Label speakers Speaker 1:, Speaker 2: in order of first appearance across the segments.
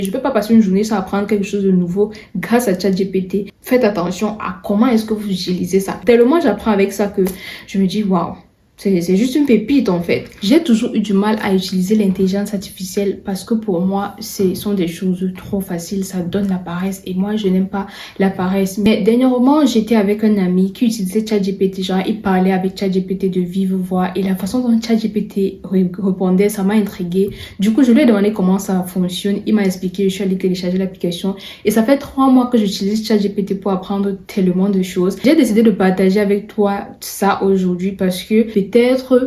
Speaker 1: Je ne peux pas passer une journée sans apprendre quelque chose de nouveau grâce à ChatGPT. Faites attention à comment est-ce que vous utilisez ça. Tellement j'apprends avec ça que je me dis waouh. C'est juste une pépite en fait. J'ai toujours eu du mal à utiliser l'intelligence artificielle parce que pour moi, ce sont des choses trop faciles. Ça donne la paresse et moi, je n'aime pas la paresse. Mais dernièrement, j'étais avec un ami qui utilisait ChatGPT. Genre, il parlait avec ChatGPT de vive voix et la façon dont ChatGPT répondait, ça m'a intriguée. Du coup, je lui ai demandé comment ça fonctionne. Il m'a expliqué, je suis allée télécharger l'application et ça fait 3 mois que j'utilise ChatGPT pour apprendre tellement de choses. J'ai décidé de partager avec toi ça aujourd'hui parce que peut-être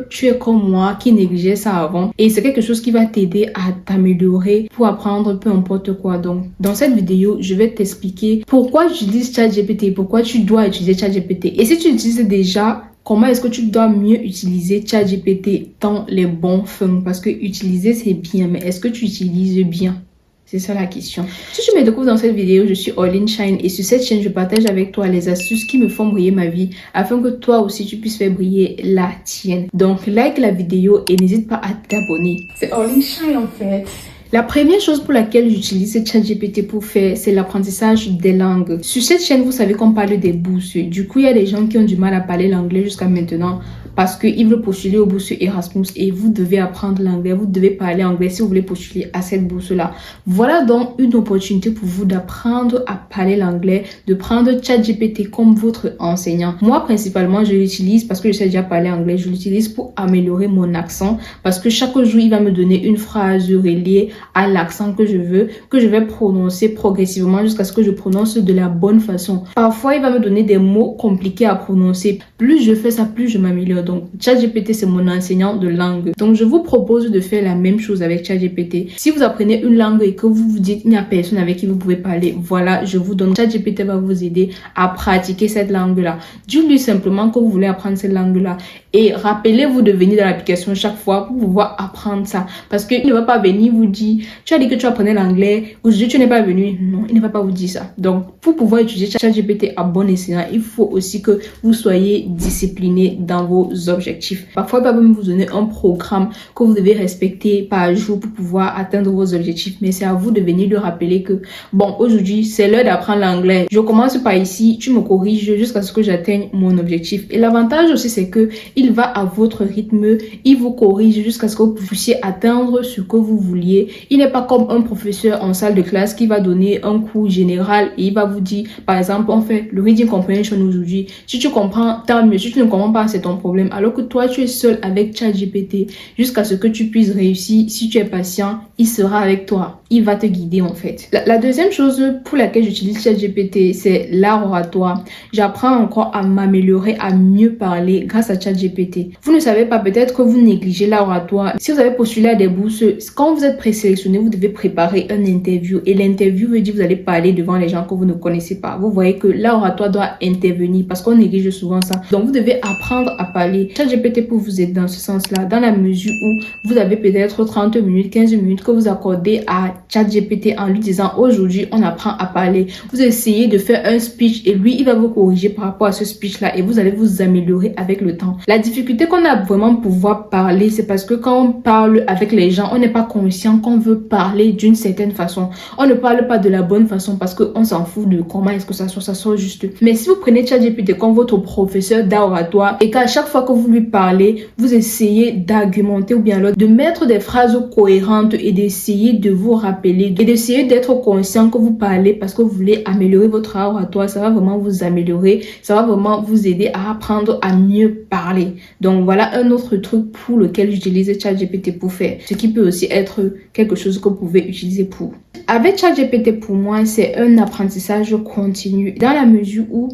Speaker 1: tu es comme moi qui négligeais ça avant et c'est quelque chose qui va t'aider à t'améliorer pour apprendre peu importe quoi. Donc dans cette vidéo, je vais t'expliquer pourquoi j'utilise ChatGPT, pourquoi tu dois utiliser ChatGPT. Et si tu utilises déjà, comment est-ce que tu dois mieux utiliser ChatGPT dans les bons fins? Parce que utiliser c'est bien, mais est-ce que tu utilises bien? C'est ça la question. Si tu me découvres dans cette vidéo, je suis Orline Shine et sur cette chaîne, je partage avec toi les astuces qui me font briller ma vie afin que toi aussi tu puisses faire briller la tienne. Donc like la vidéo et n'hésite pas à t'abonner. C'est Orline Shine en fait. La première chose pour laquelle j'utilise ChatGPT pour faire, c'est l'apprentissage des langues. Sur cette chaîne, vous savez qu'on parle des bourses. Du coup, il y a des gens qui ont du mal à parler l'anglais jusqu'à maintenant parce qu'ils veulent postuler aux bourses Erasmus et vous devez apprendre l'anglais, vous devez parler anglais si vous voulez postuler à cette bourse-là. Voilà donc une opportunité pour vous d'apprendre à parler l'anglais, de prendre ChatGPT comme votre enseignant. Moi, principalement, je l'utilise parce que je sais déjà parler anglais. Je l'utilise pour améliorer mon accent parce que chaque jour, il va me donner une phrase reliée à l'accent que je veux, que je vais prononcer progressivement jusqu'à ce que je prononce de la bonne façon. Parfois, il va me donner des mots compliqués à prononcer. Plus je fais ça, plus je m'améliore. Donc, ChatGPT, c'est mon enseignant de langue. Donc, je vous propose de faire la même chose avec ChatGPT. Si vous apprenez une langue et que vous vous dites il n'y a personne avec qui vous pouvez parler, voilà, je vous donne. ChatGPT va vous aider à pratiquer cette langue-là. Dites-lui simplement que vous voulez apprendre cette langue-là. Et rappelez-vous de venir dans l'application chaque fois pour pouvoir apprendre ça. Parce qu'il ne va pas venir vous dire, tu as dit que tu apprenais l'anglais, aujourd'hui tu n'es pas venu. Non, il ne va pas vous dire ça. Donc, pour pouvoir utiliser ChatGPT à bon escient, il faut aussi que vous soyez discipliné dans vos objectifs. Parfois, il va même vous donner un programme que vous devez respecter par jour pour pouvoir atteindre vos objectifs. Mais c'est à vous de venir lui rappeler que, bon, aujourd'hui, c'est l'heure d'apprendre l'anglais. Je commence par ici, tu me corriges jusqu'à ce que j'atteigne mon objectif. Et l'avantage aussi, c'est que il va à votre rythme, il vous corrige jusqu'à ce que vous puissiez atteindre ce que vous vouliez. Il n'est pas comme un professeur en salle de classe qui va donner un cours général et il va vous dire, par exemple, on fait le reading comprehension aujourd'hui. Si tu comprends, tant mieux. Si tu ne comprends pas, c'est ton problème. Alors que toi, tu es seul avec ChatGPT jusqu'à ce que tu puisses réussir. Si tu es patient, il sera avec toi. Il va te guider en fait. La deuxième chose pour laquelle j'utilise ChatGPT, c'est l'art oratoire. J'apprends encore à m'améliorer, à mieux parler grâce à ChatGPT. Vous ne savez pas, peut-être que vous négligez l'art oratoire. Si vous avez postulé à des bourses, quand vous êtes présélectionné, vous devez préparer un interview. Et l'interview veut dire que vous allez parler devant les gens que vous ne connaissez pas. Vous voyez que l'art oratoire doit intervenir parce qu'on néglige souvent ça. Donc, vous devez apprendre à parler. ChatGPT peut vous aider dans ce sens-là, dans la mesure où vous avez peut-être 30 minutes, 15 minutes que vous accordez à ChatGPT en lui disant aujourd'hui, on apprend à parler. Vous essayez de faire un speech et lui, il va vous corriger par rapport à ce speech-là et vous allez vous améliorer avec le temps. La difficulté qu'on a vraiment pour pouvoir parler, c'est parce que quand on parle avec les gens, on n'est pas conscient qu'on veut parler d'une certaine façon. On ne parle pas de la bonne façon parce qu'on s'en fout de comment est-ce que ça soit juste. Mais si vous prenez ChatGPT comme votre professeur d'art oratoire et qu'à chaque fois que vous lui parlez, vous essayez d'argumenter ou bien alors de mettre des phrases cohérentes et d'essayer de vous rappeler et d'essayer d'être conscient que vous parlez parce que vous voulez améliorer votre art oratoire, ça va vraiment vous améliorer, ça va vraiment vous aider à apprendre à mieux parler. Donc voilà un autre truc pour lequel j'utilise ChatGPT pour faire, ce qui peut aussi être quelque chose que vous pouvez utiliser pour. Avec ChatGPT, pour moi, c'est un apprentissage continu dans la mesure où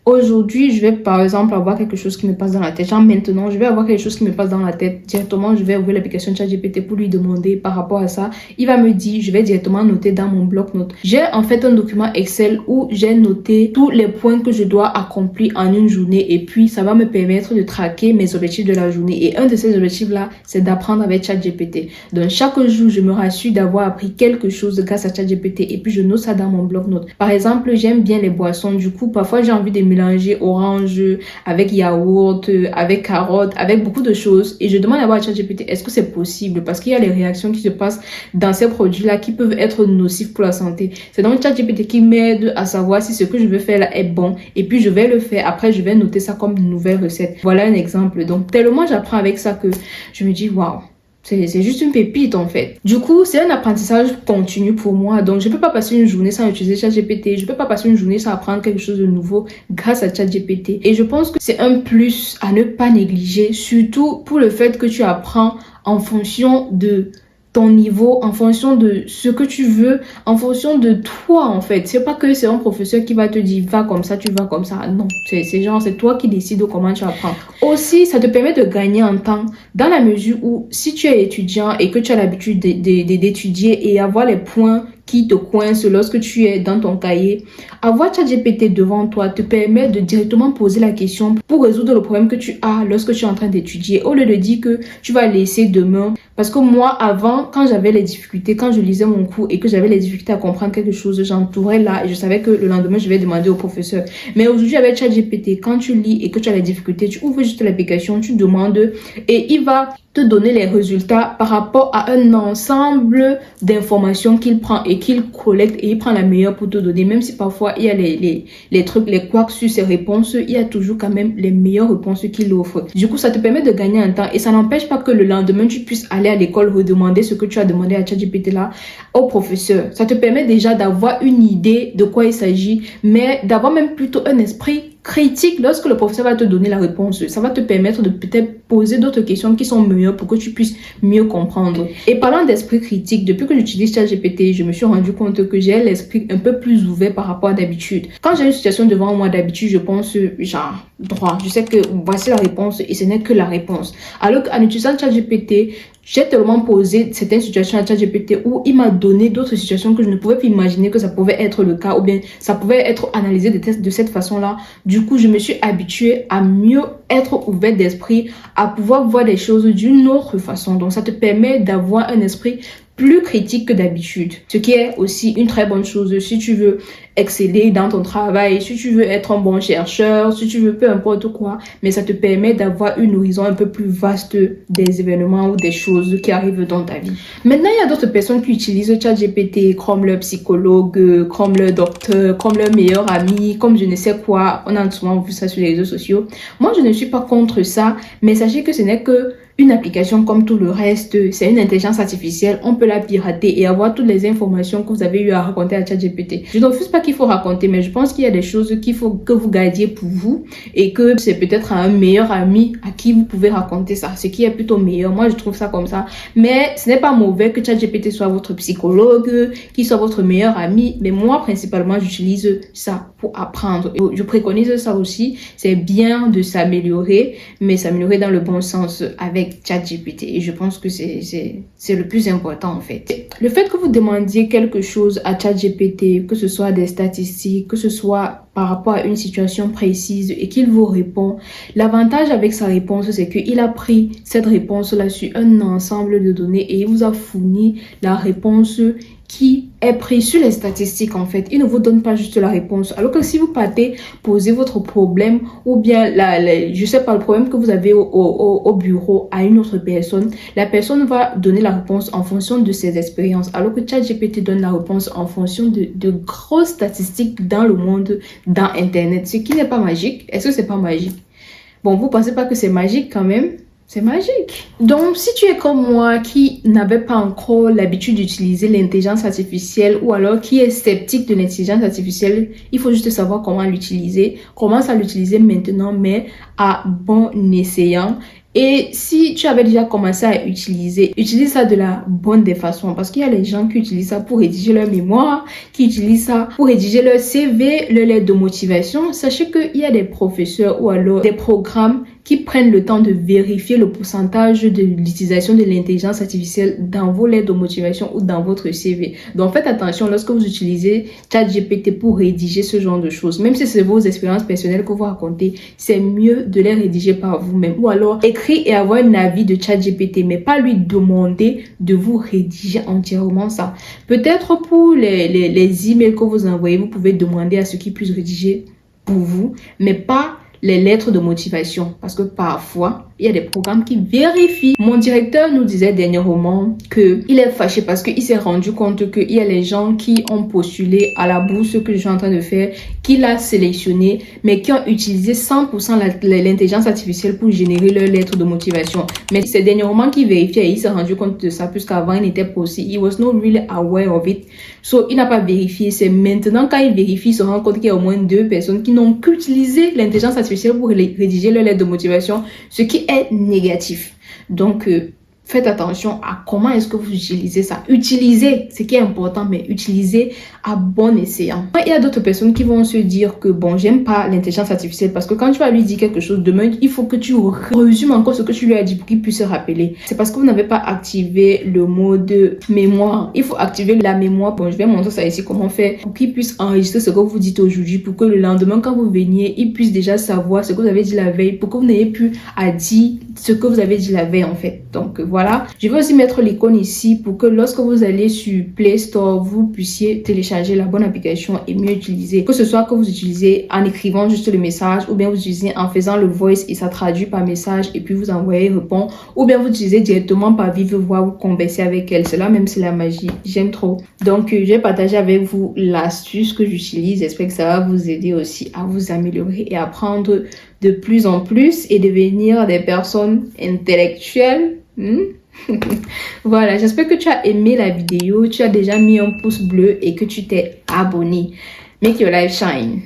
Speaker 1: aujourd'hui, je vais par exemple avoir quelque chose qui me passe dans la tête. Genre maintenant, je vais avoir quelque chose qui me passe dans la tête. Directement, je vais ouvrir l'application ChatGPT pour lui demander par rapport à ça. Il va me dire, je vais directement noter dans mon bloc-notes. J'ai en fait un document Excel où j'ai noté tous les points que je dois accomplir en une journée. Et puis, ça va me permettre de traquer mes objectifs de la journée. Et un de ces objectifs-là, c'est d'apprendre avec ChatGPT. Donc, chaque jour, je me rassure d'avoir appris quelque chose grâce à ChatGPT. Et puis, je note ça dans mon bloc-notes. Par exemple, j'aime bien les boissons. Du coup, parfois, j'ai envie de me mélanger orange avec yaourt, avec carotte, avec beaucoup de choses. Et je demande à ChatGPT, est-ce que c'est possible? Parce qu'il y a les réactions qui se passent dans ces produits-là qui peuvent être nocifs pour la santé. C'est donc ChatGPT qui m'aide à savoir si ce que je veux faire là est bon. Et puis je vais le faire. Après, je vais noter ça comme une nouvelle recette. Voilà un exemple. Donc, tellement j'apprends avec ça que je me dis, waouh. C'est juste une pépite en fait. Du coup, c'est un apprentissage continu pour moi. Donc, je peux pas passer une journée sans utiliser ChatGPT. Je peux pas passer une journée sans apprendre quelque chose de nouveau grâce à ChatGPT. Et je pense que c'est un plus à ne pas négliger, surtout pour le fait que tu apprends en fonction de ton niveau, en fonction de ce que tu veux, en fonction de toi en fait. C'est pas que c'est un professeur qui va te dire va comme ça, tu vas comme ça. Non, c'est toi qui décides comment tu apprends. Aussi, ça te permet de gagner en temps dans la mesure où si tu es étudiant et que tu as l'habitude d'étudier et avoir les points qui te coincent lorsque tu es dans ton cahier, avoir ChatGPT devant toi te permet de directement poser la question pour résoudre le problème que tu as lorsque tu es en train d'étudier, au lieu de dire que tu vas laisser demain. Parce que moi, avant, quand j'avais les difficultés, quand je lisais mon cours et que j'avais les difficultés à comprendre quelque chose, j'entourais là et je savais que le lendemain, je vais demander au professeur. Mais aujourd'hui, avec ChatGPT, quand tu lis et que tu as les difficultés, tu ouvres juste l'application, tu demandes et il va te donner les résultats par rapport à un ensemble d'informations qu'il prend et qu'il collecte et il prend la meilleure pour te donner. Même si parfois il y a les trucs, les couacs sur ses réponses, il y a toujours quand même les meilleures réponses qu'il offre. Du coup, ça te permet de gagner un temps et ça n'empêche pas que le lendemain, tu puisses aller à l'école redemander ce que tu as demandé à ChatGPT là au professeur. Ça te permet déjà d'avoir une idée de quoi il s'agit, mais d'avoir même plutôt un esprit critique lorsque le professeur va te donner la réponse. Ça va te permettre de peut-être poser d'autres questions qui sont meilleures pour que tu puisses mieux comprendre. Et parlant d'esprit critique, depuis que j'utilise ChatGPT, je me suis rendu compte que j'ai l'esprit un peu plus ouvert par rapport à d'habitude. Quand j'ai une situation devant moi, d'habitude, je pense genre droit. Je sais que voici la réponse et ce n'est que la réponse. Alors qu'en utilisant ChatGPT, j'ai tellement posé certaines situations à ChatGPT où il m'a donné d'autres situations que je ne pouvais plus imaginer que ça pouvait être le cas ou bien ça pouvait être analysé de cette façon-là. Du coup, je me suis habituée à mieux être ouverte d'esprit, à pouvoir voir les choses d'une autre façon. Donc, ça te permet d'avoir un esprit plus critique que d'habitude. Ce qui est aussi une très bonne chose si tu veux exceller dans ton travail, si tu veux être un bon chercheur, si tu veux peu importe quoi, mais ça te permet d'avoir une horizon un peu plus vaste des événements ou des choses qui arrivent dans ta vie. Maintenant, il y a d'autres personnes qui utilisent ChatGPT comme leur psychologue, comme leur docteur, comme leur meilleur ami, comme je ne sais quoi. On a souvent vu ça sur les réseaux sociaux. Moi, je ne suis pas contre ça, mais sachez que ce n'est que une application comme tout le reste, c'est une intelligence artificielle, on peut la pirater et avoir toutes les informations que vous avez eu à raconter à ChatGPT. Je ne refuse pas qu'il faut raconter, mais je pense qu'il y a des choses qu'il faut que vous gardiez pour vous et que c'est peut-être à un meilleur ami à qui vous pouvez raconter ça, ce qui est plutôt meilleur. Moi, je trouve ça comme ça. Mais ce n'est pas mauvais que ChatGPT soit votre psychologue, qu'il soit votre meilleur ami, mais moi, principalement, j'utilise ça pour apprendre. Et je préconise ça aussi, c'est bien de s'améliorer, mais s'améliorer dans le bon sens avec ChatGPT et je pense que c'est le plus important en fait. Le fait que vous demandiez quelque chose à ChatGPT, que ce soit des statistiques, que ce soit par rapport à une situation précise et qu'il vous répond, l'avantage avec sa réponse c'est qu'il a pris cette réponse-là sur un ensemble de données et il vous a fourni la réponse qui est pris sur les statistiques en fait. Il ne vous donne pas juste la réponse. Alors que si vous partez poser votre problème ou bien je sais pas, le problème que vous avez au bureau à une autre personne, la personne va donner la réponse en fonction de ses expériences. Alors que ChatGPT donne la réponse en fonction de grosses statistiques dans le monde, dans Internet. Ce qui n'est pas magique. Est-ce que c'est pas magique? Bon, vous pensez pas que c'est magique quand même? C'est magique. Donc, si tu es comme moi qui n'avait pas encore l'habitude d'utiliser l'intelligence artificielle ou alors qui est sceptique de l'intelligence artificielle, il faut juste savoir comment l'utiliser. Commence à l'utiliser maintenant, mais à bon escient. Et si tu avais déjà commencé à utilise ça de la bonne des façons. Parce qu'il y a les gens qui utilisent ça pour rédiger leur mémoire, qui utilisent ça pour rédiger leur CV, leur lettre de motivation. Sachez qu'il y a des professeurs ou alors des programmes qui prennent le temps de vérifier le pourcentage de l'utilisation de l'intelligence artificielle dans vos lettres de motivation ou dans votre CV. Donc faites attention lorsque vous utilisez ChatGPT pour rédiger ce genre de choses. Même si c'est vos expériences personnelles que vous racontez, c'est mieux de les rédiger par vous-même. Ou alors écrire et avoir un avis de ChatGPT, mais pas lui demander de vous rédiger entièrement ça. Peut-être pour les emails que vous envoyez, vous pouvez demander à ce qu'il puisse rédiger pour vous, mais pas les lettres de motivation. Parce que parfois, il y a des programmes qui vérifient. Mon directeur nous disait dernièrement qu'il est fâché parce qu'il s'est rendu compte qu'il y a les gens qui ont postulé à la bourse, ce que je suis en train de faire, qu'il a sélectionné, mais qui ont utilisé 100% l'intelligence artificielle pour générer leurs lettres de motivation. Mais c'est dernièrement qu'il vérifiait et il s'est rendu compte de ça, puisqu'avant il n'était pas aussi. He was not really aware of it. So, il n'a pas vérifié. C'est maintenant quand il vérifie, il se rend compte qu'il y a au moins 2 personnes qui n'ont qu'utilisé l'intelligence artificielle pour rédiger leurs lettres de motivation, ce qui est négatif. Donc, faites attention à comment est-ce que vous utilisez ça. Utilisez, ce qui est important, mais utilisez à bon escient. Il y a d'autres personnes qui vont se dire que bon, j'aime pas l'intelligence artificielle parce que quand tu vas lui dire quelque chose demain, il faut que tu résumes encore ce que tu lui as dit pour qu'il puisse se rappeler. C'est parce que vous n'avez pas activé le mode mémoire. Il faut activer la mémoire. Bon, je vais montrer ça ici, comment faire pour qu'il puisse enregistrer ce que vous dites aujourd'hui pour que le lendemain, quand vous veniez, il puisse déjà savoir ce que vous avez dit la veille pour que vous n'ayez plus à dire ce que vous avez dit la veille en fait. Donc, voilà. Je vais aussi mettre l'icône ici pour que lorsque vous allez sur Play Store, vous puissiez télécharger la bonne application et mieux utiliser. Que ce soit que vous utilisez en écrivant juste le message ou bien vous utilisez en faisant le voice et ça traduit par message et puis vous envoyez répond ou bien vous utilisez directement par vive voix, vous conversez avec elle. Cela même c'est la magie. J'aime trop. Donc, je vais partager avec vous l'astuce que j'utilise. J'espère que ça va vous aider aussi à vous améliorer et apprendre de plus en plus et devenir des personnes intellectuelles. Voilà, j'espère que tu as aimé la vidéo, tu as déjà mis un pouce bleu et que tu t'es abonné. Make your life shine.